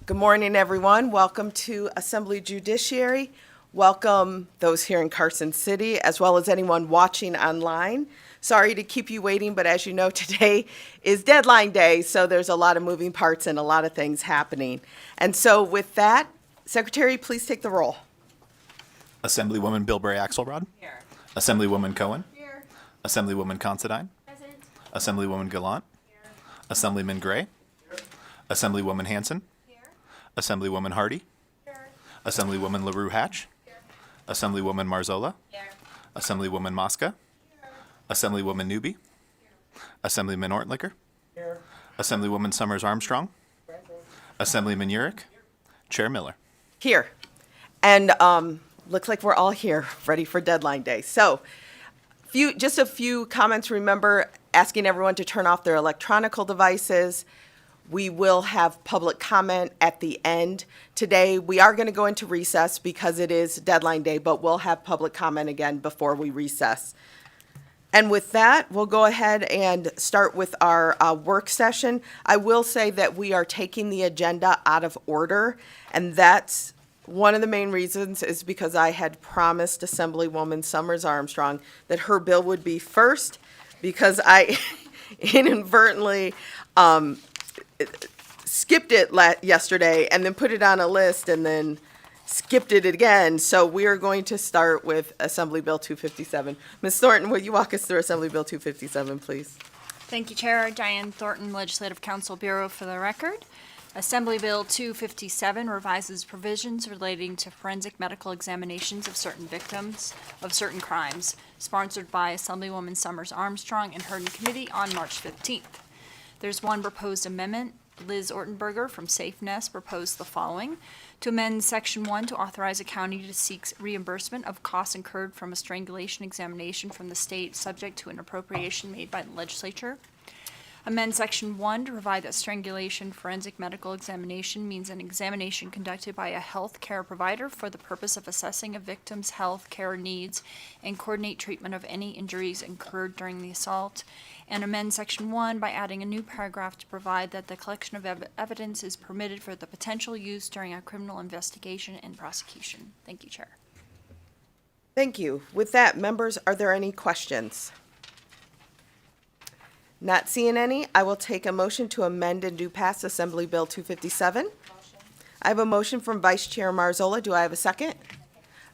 Good morning, everyone. Welcome to Assembly Judiciary. Welcome those here in Carson City, as well as anyone watching online. Sorry to keep you waiting, but as you know, today is deadline day, so there's a lot of moving parts and a lot of things happening. And so with that, Secretary, please take the roll. Assemblywoman Bilberry Axelrod. Here. Assemblywoman Cohen. Here. Assemblywoman Considine. Present. Assemblywoman Gallant. Here. Assemblyman Gray. Here. Assemblywoman Hanson. Here. Assemblywoman Hardy. Here. Assemblywoman LaRue Hatch. Here. Assemblywoman Marzola. Here. Assemblywoman Mosca. Here. Assemblywoman Newby. Assemblyman Ortlicker. Here. Assemblywoman Summers Armstrong. Assemblyman Urick. Chair Miller. Here. And looks like we're all here, ready for deadline day. So just a few comments. Remember, asking everyone to turn off their electronic devices. We will have public comment at the end. Today, we are going to go into recess because it is deadline day, but we'll have public comment again before we recess. And with that, we'll go ahead and start with our work session. I will say that we are taking the agenda out of order, and that's one of the main reasons is because I had promised Assemblywoman Summers Armstrong that her bill would be first, because I inadvertently skipped it yesterday and then put it on a list and then skipped it again. So we are going to start with Assembly Bill 257. Ms. Thornton, will you walk us through Assembly Bill 257, please? Thank you, Chair. Diane Thornton, Legislative Council Bureau, for the record. Assembly Bill 257 revises provisions relating to forensic medical examinations of certain victims of certain crimes, sponsored by Assemblywoman Summers Armstrong and heard in committee on March 15th. There's one proposed amendment. Liz Ortenberger from Safe Nest proposed the following: to amend Section 1 to authorize a county to seek reimbursement of costs incurred from a strangulation examination from the state subject to an appropriation made by the legislature. Amend Section 1 to provide that strangulation forensic medical examination means an examination conducted by a health care provider for the purpose of assessing a victim's health care needs and coordinate treatment of any injuries incurred during the assault. And amend Section 1 by adding a new paragraph to provide that the collection of evidence is permitted for the potential use during a criminal investigation and prosecution. Thank you, Chair. Thank you. With that, members, are there any questions? Not seeing any, I will take a motion to amend and do pass Assembly Bill 257. Motion. I have a motion from Vice Chair Marzola. Do I have a second?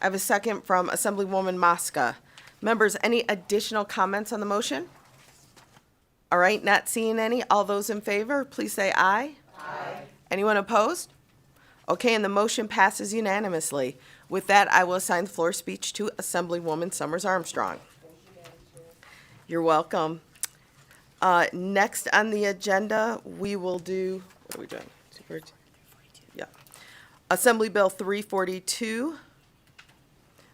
I have a second from Assemblywoman Mosca. Members, any additional comments on the motion? All right, not seeing any. All those in favor, please say aye. Aye. Anyone opposed? Okay, and the motion passes unanimously. With that, I will assign the floor speech to Assemblywoman Summers Armstrong. You're welcome. Next on the agenda, we will do, what are we doing? Yeah. Assembly Bill 342.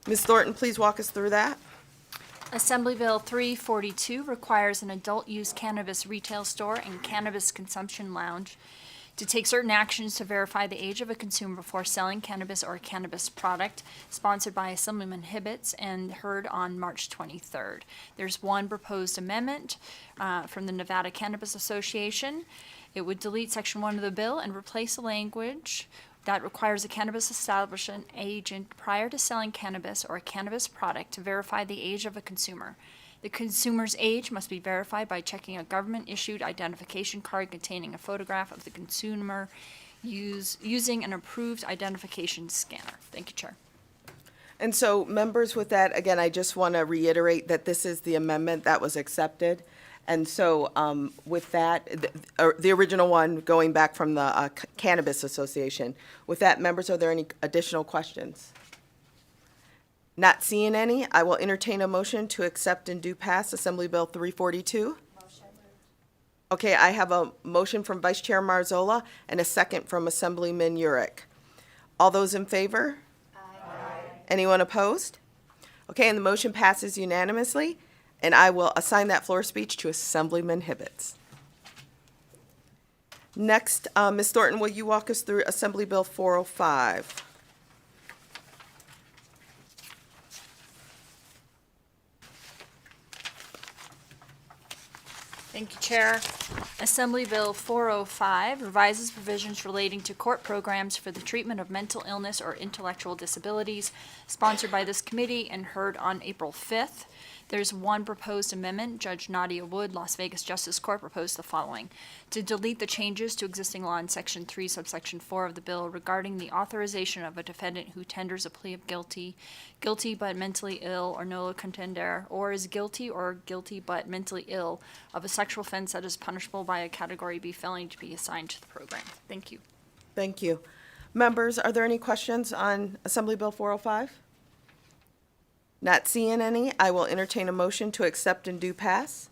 Ms. Thornton, please walk us through that. Assembly Bill 342 requires an adult-use cannabis retail store and cannabis consumption lounge to take certain actions to verify the age of a consumer before selling cannabis or a cannabis product, sponsored by Assemblyman Hibbets and heard on March 23rd. There's one proposed amendment from the Nevada Cannabis Association. It would delete Section 1 of the bill and replace the language that requires a cannabis establishment agent prior to selling cannabis or a cannabis product to verify the age of a consumer. The consumer's age must be verified by checking a government-issued identification card containing a photograph of the consumer using an approved identification scanner. Thank you, Chair. And so, members, with that, again, I just want to reiterate that this is the amendment that was accepted. And so with that, the original one going back from the Cannabis Association. With that, members, are there any additional questions? Not seeing any, I will entertain a motion to accept and do pass Assembly Bill 342. Motion. Okay, I have a motion from Vice Chair Marzola and a second from Assemblyman Urick. All those in favor? Aye. Anyone opposed? Okay, and the motion passes unanimously, and I will assign that floor speech to Assemblyman Hibbets. Next, Ms. Thornton, will you walk us through Assembly Bill 405? Thank you, Chair. Assembly Bill 405 revises provisions relating to court programs for the treatment of mental illness or intellectual disabilities, sponsored by this committee and heard on April 5th. There's one proposed amendment. Judge Nadia Wood, Las Vegas Justice Court, proposed the following: to delete the changes to existing law in Section 3, subsection 4 of the bill regarding the authorization of a defendant who tenders a plea of guilty but mentally ill or nolo contendere, or is guilty or guilty but mentally ill of a sexual offense that is punishable by a Category B felony to be assigned to the program. Thank you. Thank you. Members, are there any questions on Assembly Bill 405? Not seeing any, I will entertain a motion to accept and do pass.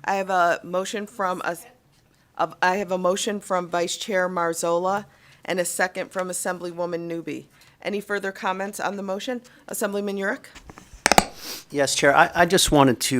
I have a motion from Vice Chair Marzola and a second from Assemblywoman Newby. Any further comments on the motion? Assemblyman Yurick? Yes, Chair. I just wanted to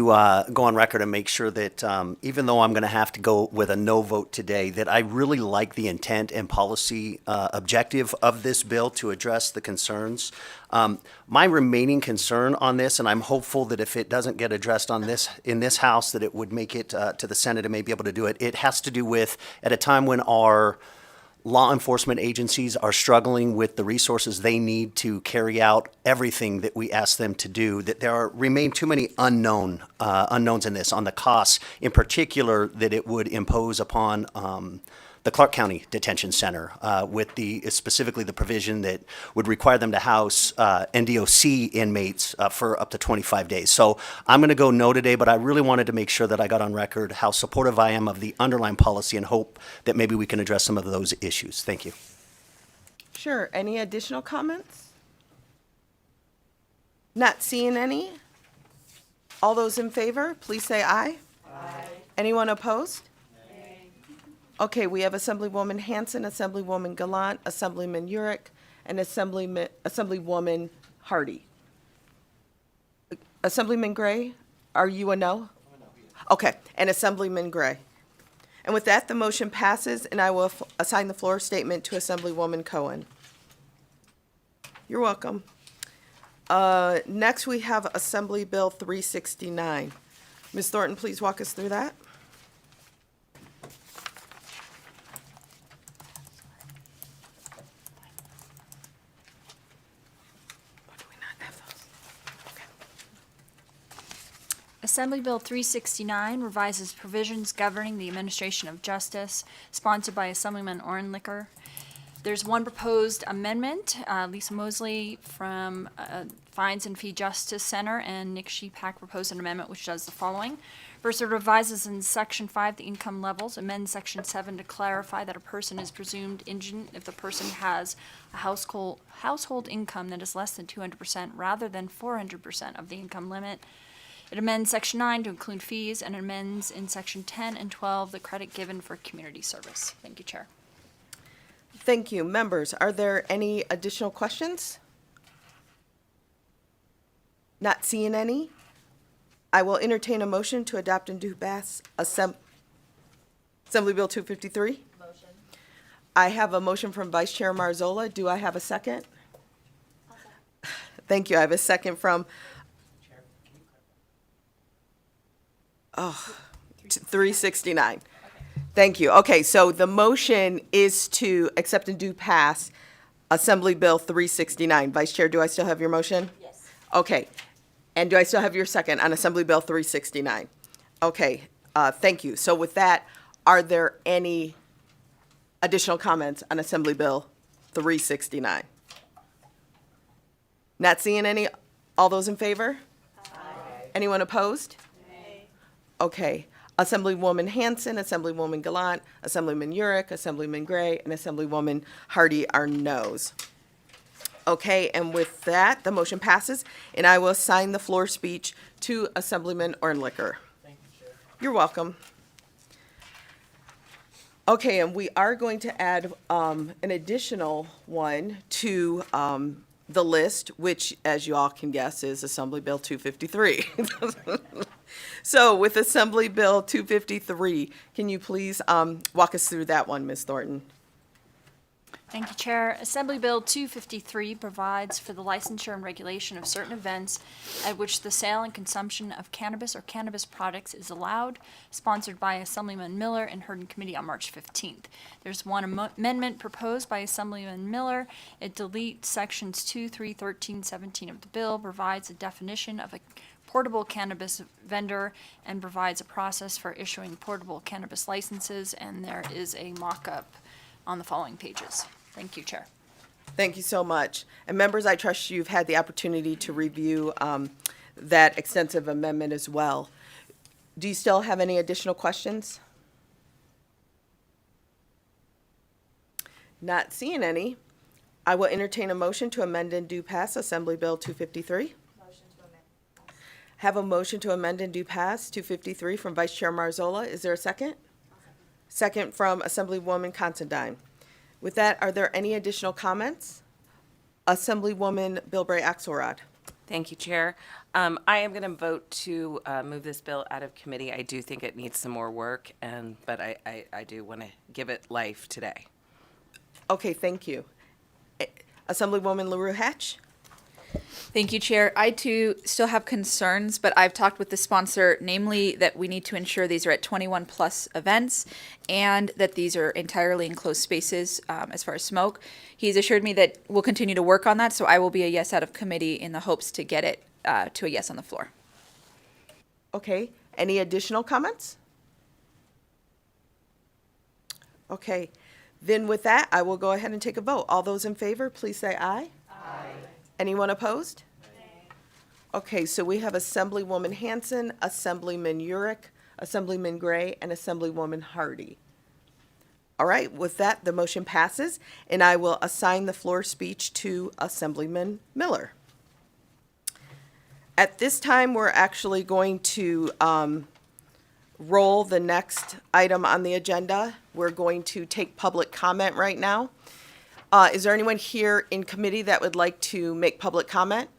go on record and make sure that even though I'm going to have to go with a no vote today, that I really like the intent and policy objective of this bill to address the concerns. My remaining concern on this, and I'm hopeful that if it doesn't get addressed on this in this House, that it would make it to the Senate and may be able to do it. It has to do with at a time when our law enforcement agencies are struggling with the resources they need to carry out everything that we ask them to do, that remain too many unknowns in this, on the costs, in particular, that it would impose upon the Clark County Detention Center, with specifically the provision that would require them to house NDOC inmates for up to 25 days. So I'm going to go no today, but I really wanted to make sure that I got on record how supportive I am of the underlying policy and hope that maybe we can address some of those issues. Thank you. Sure. Any additional comments? Not seeing any. All those in favor, please say aye. Aye. Anyone opposed? Okay, we have Assemblywoman Hanson, Assemblywoman Gallant, Assemblyman Yurick, and Assemblywoman Hardy. Assemblyman Gray, are you a no? Okay, and Assemblyman Gray. And with that, the motion passes, and I will assign the floor statement to Assemblywoman Cohen. You're welcome. Next, we have Assembly Bill 369. Ms. Thornton, please walk us through that. Assembly Bill 369 revises provisions governing the administration of justice, sponsored by Assemblyman Ornlicker. There's one proposed amendment. Lisa Mosley from Fines and Fee Justice Center and Nick Shepak proposed an amendment which does the following. First, it revises in Section 5 the income levels, amends Section 7 to clarify that a person is presumed indigent if the person has a household income that is less than 200% rather than 400% of the income limit. It amends Section 9 to include fees and amends in Section 10 and 12 the credit given for community service. Thank you, Chair. Thank you. Members, are there any additional questions? Not seeing any. I will entertain a motion to adopt and do pass Assembly Bill 253. Motion. I have a motion from Vice Chair Marzola. Do I have a second? Thank you. I have a second from 369. Thank you. Okay, so the motion is to accept and do pass Assembly Bill 369. Vice Chair, do I still have your motion? Yes. Okay. And do I still have your second on Assembly Bill 369? Okay, thank you. So with that, are there any additional comments on Assembly Bill 369? Not seeing any. All those in favor? Aye. Anyone opposed? Nay. Okay. Assemblywoman Hanson, Assemblywoman Gallant, Assemblyman Yurick, Assemblyman Gray, and Assemblywoman Hardy are noes. Okay, and with that, the motion passes, and I will assign the floor speech to Assemblyman Ornlicker. Thank you, Chair. You're welcome. Okay, and we are going to add an additional one to the list, which, as you all can guess, is Assembly Bill 253. So with Assembly Bill 253, can you please walk us through that one, Ms. Thornton? Thank you, Chair. Assembly Bill 253 provides for the licensure and regulation of certain events at which the sale and consumption of cannabis or cannabis products is allowed, sponsored by Assemblyman Miller and heard in committee on March 15th. There's one amendment proposed by Assemblyman Miller. It deletes sections 2, 3, 13, 17 of the bill, provides a definition of a portable cannabis vendor, and provides a process for issuing portable cannabis licenses, and there is a mock-up on the following pages. Thank you, Chair. Thank you so much. And members, I trust you've had the opportunity to review that extensive amendment as well. Do you still have any additional questions? Not seeing any. I will entertain a motion to amend and do pass Assembly Bill 253. Have a motion to amend and do pass 253 from Vice Chair Marzola. Is there a second? Second from Assemblywoman Considine. With that, are there any additional comments? Assemblywoman Bilbray Axelrod. Thank you, Chair. I am going to vote to move this bill out of committee. I do think it needs some more work, but I do want to give it life today. Okay, thank you. Assemblywoman LaRue Hatch. Thank you, Chair. I too still have concerns, but I've talked with the sponsor, namely that we need to ensure these are at 21 plus events and that these are entirely enclosed spaces as far as smoke. He's assured me that we'll continue to work on that, so I will be a yes out of committee in the hopes to get it to a yes on the floor. Okay, any additional comments? Okay, then with that, I will go ahead and take a vote. All those in favor, please say aye. Anyone opposed? Okay, so we have Assemblywoman Hanson, Assemblyman Urick, Assemblyman Gray, and Assemblywoman Hardy. All right, with that, the motion passes, and I will assign the floor speech to Assemblyman Miller. At this time, we're actually going to roll the next item on the agenda. We're going to take public comment right now. Is there anyone here in committee that would like to make public comment?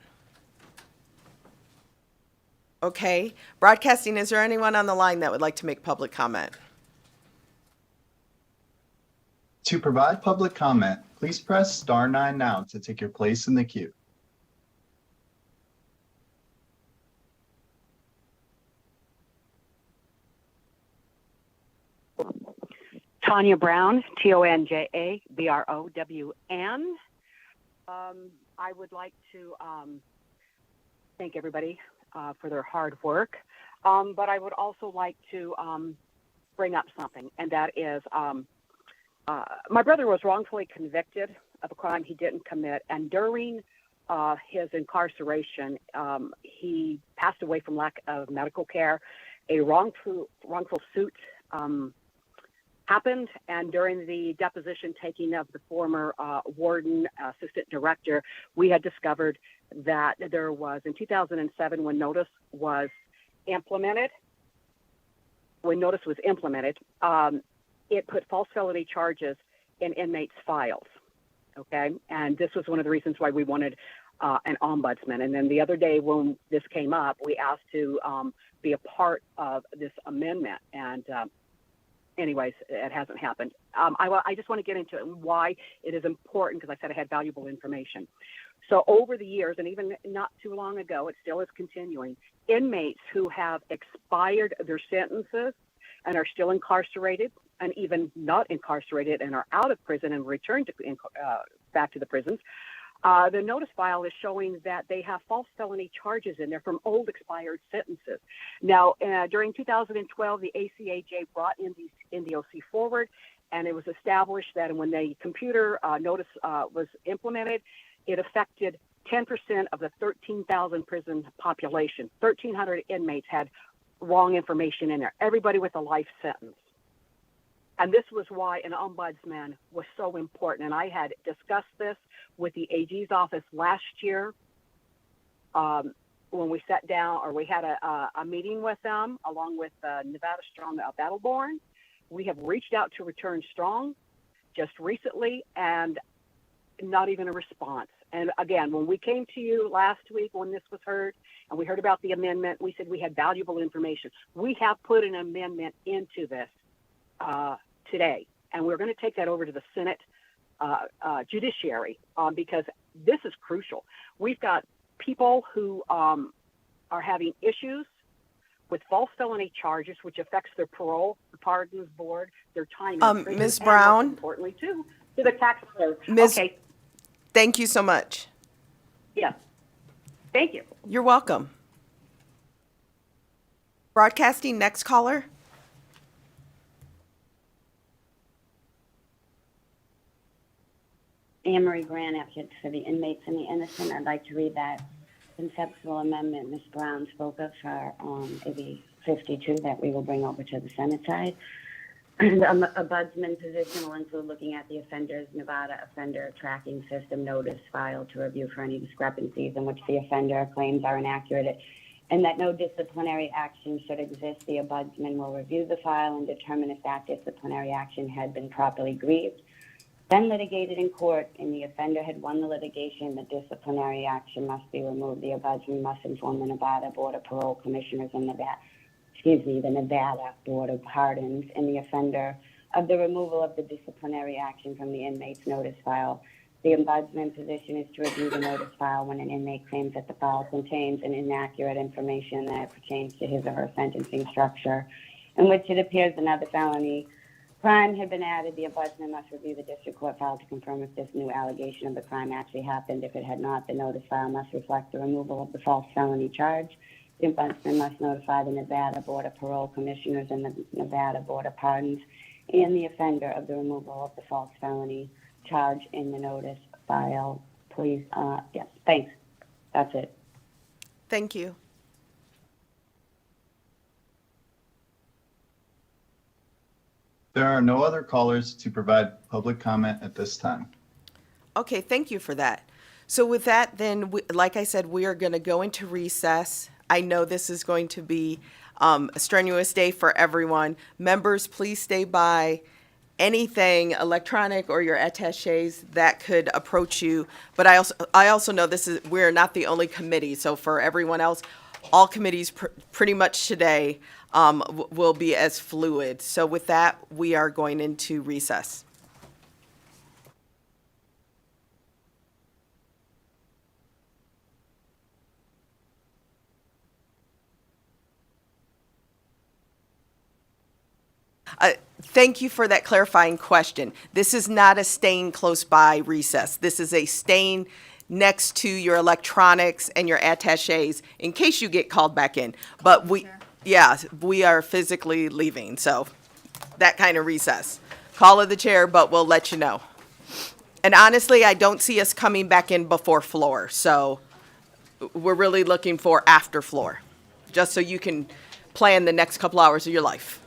Okay. Broadcasting, is there anyone on the line that would like to make public comment? To provide public comment, please press *9 now to take your place in the queue. Tanya Brown, TONJABROWN. I would like to thank everybody for their hard work, but I would also like to bring up something, and that is my brother was wrongfully convicted of a crime he didn't commit, and during his incarceration, he passed away from lack of medical care. A wrongful suit happened, and during the deposition taking of the former warden, assistant director, we had discovered that there was, in 2007, when notice was implemented, it put false felony charges in inmates' files, okay? And this was one of the reasons why we wanted an ombudsman. And then the other day when this came up, we asked to be a part of this amendment, and anyways, it hasn't happened. I just want to get into why it is important, because I said I had valuable information. So over the years, and even not too long ago, it still is continuing, inmates who have expired their sentences and are still incarcerated, and even not incarcerated and are out of prison and returned to, back to the prisons, the notice file is showing that they have false felony charges in there from old expired sentences. Now, during 2012, the ACAJ brought in the NDOC forward, and it was established that when the computer notice was implemented, it affected 10% of the 13,000 prison population. 1,300 inmates had wrong information in there, everybody with a life sentence. And this was why an ombudsman was so important. And I had discussed this with the AG's office last year when we sat down, or we had a meeting with them along with Nevada Strong Battleborn. We have reached out to Return Strong just recently, and not even a response. And again, when we came to you last week when this was heard, and we heard about the amendment, we said we had valuable information. We have put an amendment into this today, and we're going to take that over to the Senate Judiciary, because this is crucial. We've got people who are having issues with false felony charges, which affects their parole, the pardons board, their time in prison, Ms. and Brown? most importantly, too, to the taxpayer. Ms. Okay, Thank you so much. yes. Thank you. You're welcome. Broadcasting, next caller. Anne Marie Grant, advocate for the inmates and the innocent. I'd like to read that conceptual amendment Ms. Brown spoke of for AB 52 that we will bring over to the Senate side. And a budsman position will include looking at the offender's Nevada offender tracking system notice file to review for any discrepancies in which the offender claims are inaccurate, and that no disciplinary action should exist. The ombudsman will review the file and determine if that disciplinary action had been properly grieved, then litigated in court, and the offender had won the litigation. The disciplinary action must be removed. The ombudsman must inform the Nevada Board of Parole Commissioners and the Nevada Board of Pardons and the offender of the removal of the disciplinary action from the inmate's notice file. The ombudsman position is to review the notice file when an inmate claims that the file contains an inaccurate information that pertains to his or her sentencing structure, in which it appears another felony crime had been added. The ombudsman must review the district court file to confirm if this new allegation of the crime actually happened. If it had not, the notice file must reflect the removal of the false felony charge. The ombudsman must notify the Nevada Board of Parole Commissioners and the Nevada Board of Pardons and the offender of the removal of the false felony charge in the notice file. Please, yes, thanks. That's it. Thank you. There are no other callers to provide public comment at this time. Okay, thank you for that. So with that, then, like I said, we are going to go into recess. I know this is going to be a strenuous day for everyone. Members, please stay by. Anything electronic or your attaches that could approach you. But I also know we're not the only committee. So for everyone else, all committees pretty much today will be as fluid. So with that, we are going into recess. Thank you for that clarifying question. This is not a staying close by recess. This is a staying next to your electronics and your attaches in case you get called back in. But we are physically leaving, so that kind of recess. Call of the chair, but we'll let you know. And honestly, I don't see us coming back in before floor, so we're really looking for after floor, just so you can plan the next couple hours of your life.